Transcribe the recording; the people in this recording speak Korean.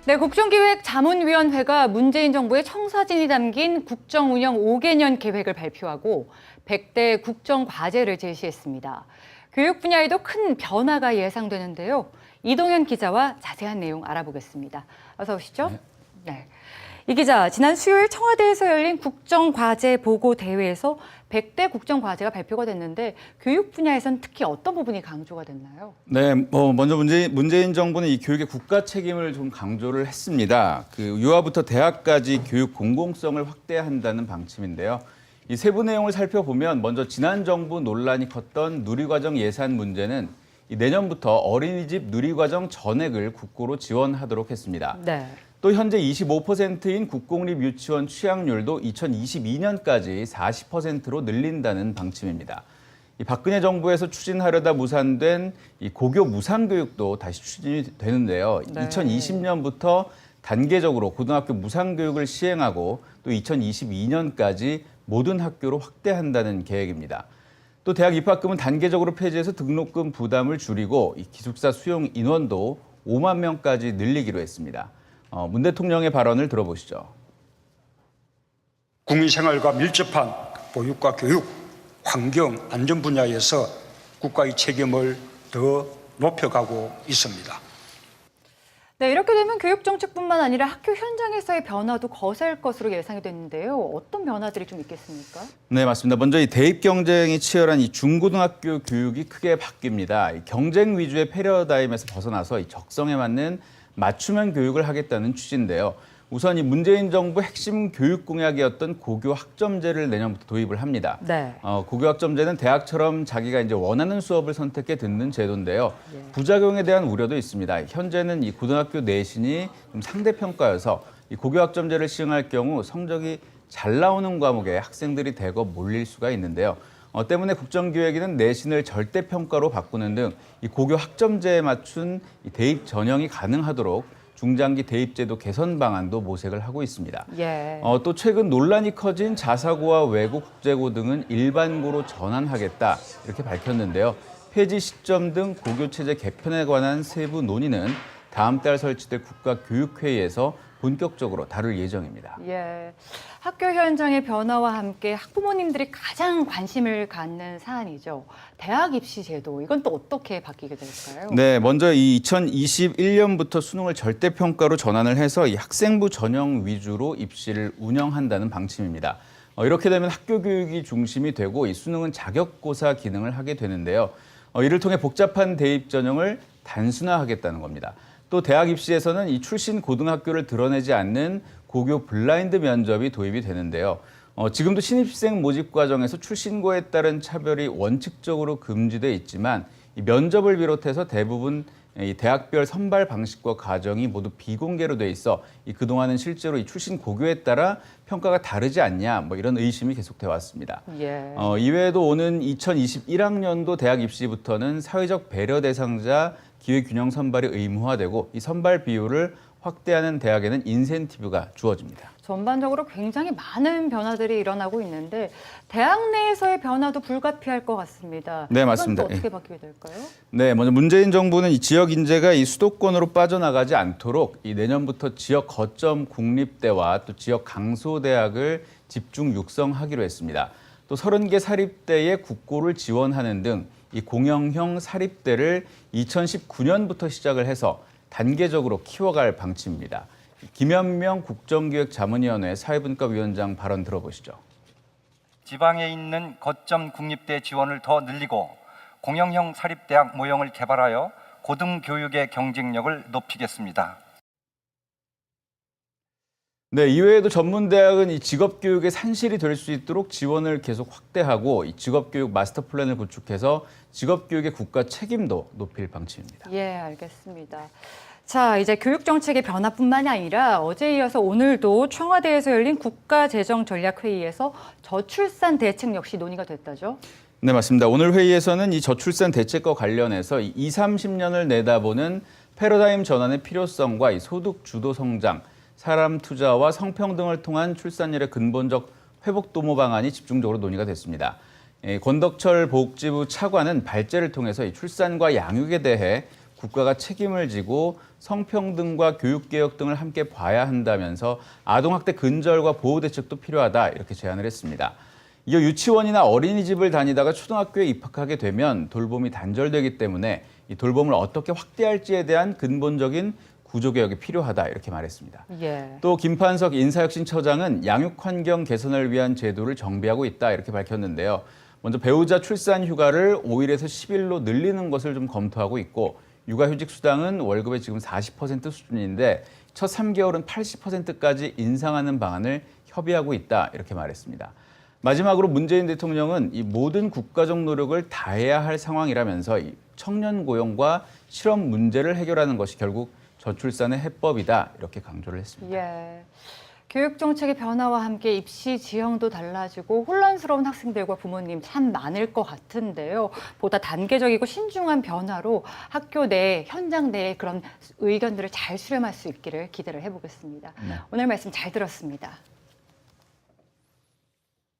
네, 국정기획자문위원회가 문재인 정부의 청사진이 담긴 국정운영 5개년 계획을 발표하고 100대 국정과제를 제시했습니다. 교육 분야에도 큰 변화가 예상되는데요. 이동현 기자와 자세한 내용 알아보겠습니다. 어서 오시죠. 네. 이 기자, 지난 수요일 청와대에서 열린 국정과제 보고 대회에서 100대 국정과제가 발표가 됐는데 교육 분야에선 특히 어떤 부분이 강조가 됐나요? 네, 먼저 문재인 정부는 이 교육의 국가 책임을 좀 강조를 했습니다. 유아부터 대학까지 교육 공공성을 확대한다는 방침인데요. 이 세부 내용을 살펴보면 먼저 지난 정부 논란이 컸던 누리과정 예산 문제는 내년부터 어린이집 누리과정 전액을 국고로 지원하도록 했습니다. 네. 또 현재 25%인 국공립 유치원 취약률도 2022년까지 40%로 늘린다는 방침입니다. 이 박근혜 정부에서 추진하려다 무산된 이 고교 무상교육도 다시 추진이 되는데요. 네. 2020년부터 단계적으로 고등학교 무상교육을 시행하고 또 2022년까지 모든 학교로 확대한다는 계획입니다. 또 대학 입학금은 단계적으로 폐지해서 등록금 부담을 줄이고 이 기숙사 수용 인원도 5만 명까지 늘리기로 했습니다. 문 대통령의 발언을 들어보시죠. 국민생활과 밀접한 보육과 교육, 환경, 안전 분야에서 국가의 책임을 더 높여가고 있습니다. 네, 이렇게 되면 교육 정책뿐만 아니라 학교 현장에서의 변화도 거셀 것으로 예상이 됐는데요. 어떤 변화들이 좀 있겠습니까? 네, 맞습니다. 먼저 이 대입 경쟁이 치열한 이 중고등학교 교육이 크게 바뀝니다. 이 경쟁 위주의 패러다임에서 벗어나서 이 적성에 맞는 맞춤형 교육을 하겠다는 취지인데요. 우선 이 문재인 정부 핵심 교육 공약이었던 고교 학점제를 내년부터 도입을 합니다. 네. 고교 학점제는 대학처럼 자기가 이제 원하는 수업을 선택해 듣는 제도인데요. 네. 부작용에 대한 우려도 있습니다. 현재는 이 고등학교 내신이 좀 상대평가여서 이 고교 학점제를 시행할 경우 성적이 잘 나오는 과목에 학생들이 대거 몰릴 수가 있는데요. 때문에 국정기획위는 내신을 절대평가로 바꾸는 등 이 고교 학점제에 맞춘 이 대입 전형이 가능하도록 중장기 대입제도 개선 방안도 모색을 하고 있습니다. 예. 또 최근 논란이 커진 자사고와 외국 국제고 등은 일반고로 전환하겠다 이렇게 밝혔는데요. 폐지 시점 등 고교체제 개편에 관한 세부 논의는 다음 달 설치될 국가교육회의에서 본격적으로 다룰 예정입니다. 예. 학교 현장의 변화와 함께 학부모님들이 가장 관심을 갖는 사안이죠. 대학 입시 제도, 이건 또 어떻게 바뀌게 될까요? 네, 먼저 이 2021년부터 수능을 절대평가로 전환을 해서 이 학생부 전형 위주로 입시를 운영한다는 방침입니다. 이렇게 되면 학교 교육이 중심이 되고 이 수능은 자격고사 기능을 하게 되는데요. 이를 통해 복잡한 대입 전형을 단순화하겠다는 겁니다. 또 대학 입시에서는 이 출신 고등학교를 드러내지 않는 고교 블라인드 면접이 도입이 되는데요. 지금도 신입생 모집 과정에서 출신고에 따른 차별이 원칙적으로 금지돼 있지만 이 면접을 비롯해서 대부분 이 대학별 선발 방식과 과정이 모두 비공개로 돼 있어 그동안은 실제로 이 출신 고교에 따라 평가가 다르지 않냐 이런 의심이 계속돼 왔습니다. 예. 이외에도 오는 2021학년도 대학 입시부터는 사회적 배려 대상자 기회균형 선발이 의무화되고 이 선발 비율을 확대하는 대학에는 인센티브가 주어집니다. 전반적으로 굉장히 많은 변화들이 일어나고 있는데 대학 내에서의 변화도 불가피할 것 같습니다. 네, 맞습니다. 이건 또 어떻게 바뀌게 될까요? 네, 먼저 문재인 정부는 이 지역 인재가 이 수도권으로 빠져나가지 않도록 이 내년부터 지역 거점 국립대와 또 지역 강소대학을 집중 육성하기로 했습니다. 또 30개 사립대에 국고를 지원하는 등 이 공영형 사립대를 2019년부터 시작을 해서 단계적으로 키워갈 방침입니다. 김현명 국정기획자문위원회 사회분과위원장 발언 들어보시죠. 지방에 있는 거점 국립대 지원을 더 늘리고 공영형 사립대학 모형을 개발하여 고등교육의 경쟁력을 높이겠습니다. 네, 이외에도 전문대학은 이 직업교육의 산실이 될 수 있도록 지원을 계속 확대하고 이 직업교육 마스터 플랜을 구축해서 직업교육의 국가 책임도 높일 방침입니다. 예, 알겠습니다. 자, 이제 교육정책의 변화뿐만이 아니라 어제에 이어서 오늘도 청와대에서 열린 국가재정전략회의에서 저출산 대책 역시 논의가 됐다죠? 네, 맞습니다. 오늘 회의에서는 이 저출산 대책과 관련해서 20, 30년을 내다보는 패러다임 전환의 필요성과 이 소득 주도 성장, 사람 투자와 성평등을 통한 출산율의 근본적 회복 도모 방안이 집중적으로 논의가 됐습니다. 권덕철 복지부 차관은 발제를 통해서 이 출산과 양육에 대해 국가가 책임을 지고 성평등과 교육개혁 등을 함께 봐야 한다면서 아동학대 근절과 보호대책도 필요하다 이렇게 제안을 했습니다. 이어 유치원이나 어린이집을 다니다가 초등학교에 입학하게 되면 돌봄이 단절되기 때문에 이 돌봄을 어떻게 확대할지에 대한 근본적인 구조개혁이 필요하다 이렇게 말했습니다. 예. 또 김판석 인사혁신처장은 양육환경 개선을 위한 제도를 정비하고 있다 이렇게 밝혔는데요. 먼저 배우자 출산 휴가를 5일에서 10일로 늘리는 것을 좀 검토하고 있고 육아휴직 수당은 월급의 지금 40% 수준인데 첫 3개월은 80%까지 인상하는 방안을 협의하고 있다 이렇게 말했습니다. 마지막으로 문재인 대통령은 이 모든 국가적 노력을 다해야 할 상황이라면서 이 청년 고용과 실업 문제를 해결하는 것이 결국 저출산의 해법이다 이렇게 강조를 했습니다. 예. 교육 정책의 변화와 함께 입시 지형도 달라지고 혼란스러운 학생들과 부모님 참 많을 것 같은데요. 보다 단계적이고 신중한 변화로 학교 내, 현장 내의 그런 의견들을 잘 수렴할 수 있기를 기대를 해보겠습니다. 오늘 말씀 잘 들었습니다.